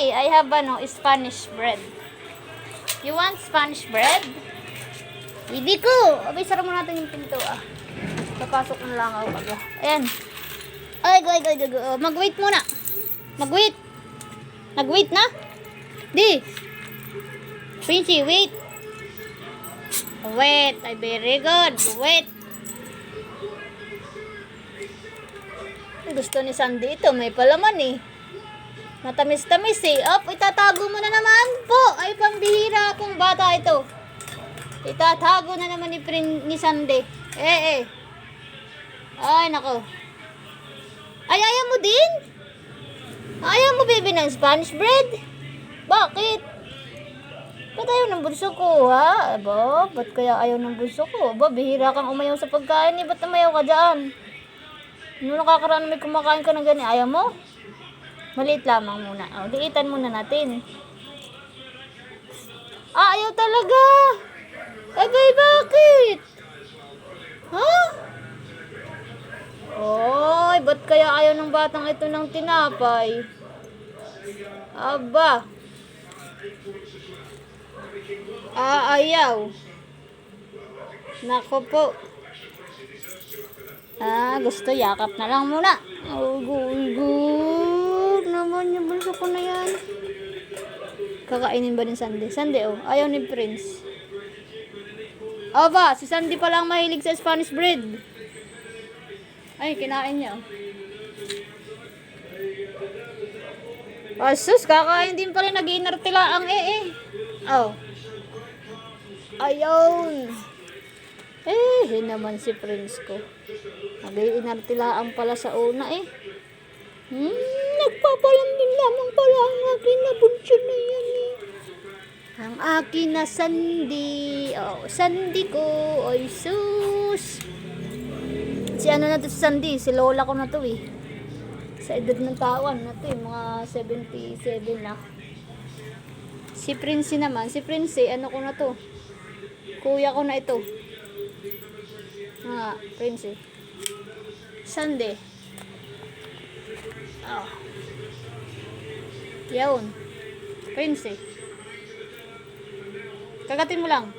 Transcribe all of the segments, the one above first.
me, I have Spanish bread. You want Spanish bread? Hindi ko. Abay, sara mo natin yung pinto Papasok na lang ako pag. Ayan. Ay, go. Mag-wait muna. Mag-wait. Nag-wait na? Di. Princey, wait. Wait. Ay, very good. Wait. Gusto ni Sandy ito. May palaman eh. Matamis-tamis eh. Itatago mo na naman po. Ay, pambihira akong bata ito. Itatago na naman ni Sandy. Ay, nako. Ay, ayaw mo din? Ayaw mo, baby, ng Spanish bread? Bakit? Ba't ayaw ng bunso ko, ha? Aba, ba't kaya ayaw ng bunso ko? Aba, bihira kang umayaw sa pagkain eh. Ba't umayaw ka dyan? Nung nakakaraan may kumakain ka ng ganyan, ayaw mo? Maliit lamang muna. Liitan muna natin. Ayaw talaga. Abay, bakit? Ha? Oy, ba't kaya ayaw ng batang ito ng tinapay? Aba. Ayaw. Nako po. Gusto yakap na lang muna. Good naman yung bulso ko na yan. Kakainin ba ni Sandy? Sandy, ayaw ni Prince. Aba, si Sandy pa lang mahilig sa Spanish bread. Ay, kinain niya. Sus, kakain din pala, nag-iinartila ang Ayun. Naman si Prince ko. Nag-iinartilaan pala sa una Nagpapalambing lamang pala ang aking nabunso na yan Ang akin na Sandy. Sandy ko. Oy, sus. Si na to si Sandy, si lola ko na to Sa edad ng tawan na to mga 77 na. Si Prince naman, ano ko na to? Kuya ko na ito. Prince. Sandy. Yun. Prince. Kagatin mo lang.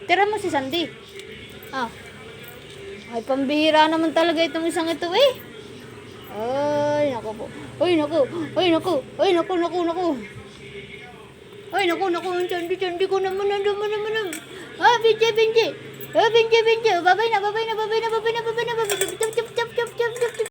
Tira mo si Sandy. Ay, pambihira naman talaga itong isang ito Ay, naku po. Ay, naku. Ay, naku. Ay, naku. Ay, naku. Sandy ko naman. Benji. Benji. Babay na.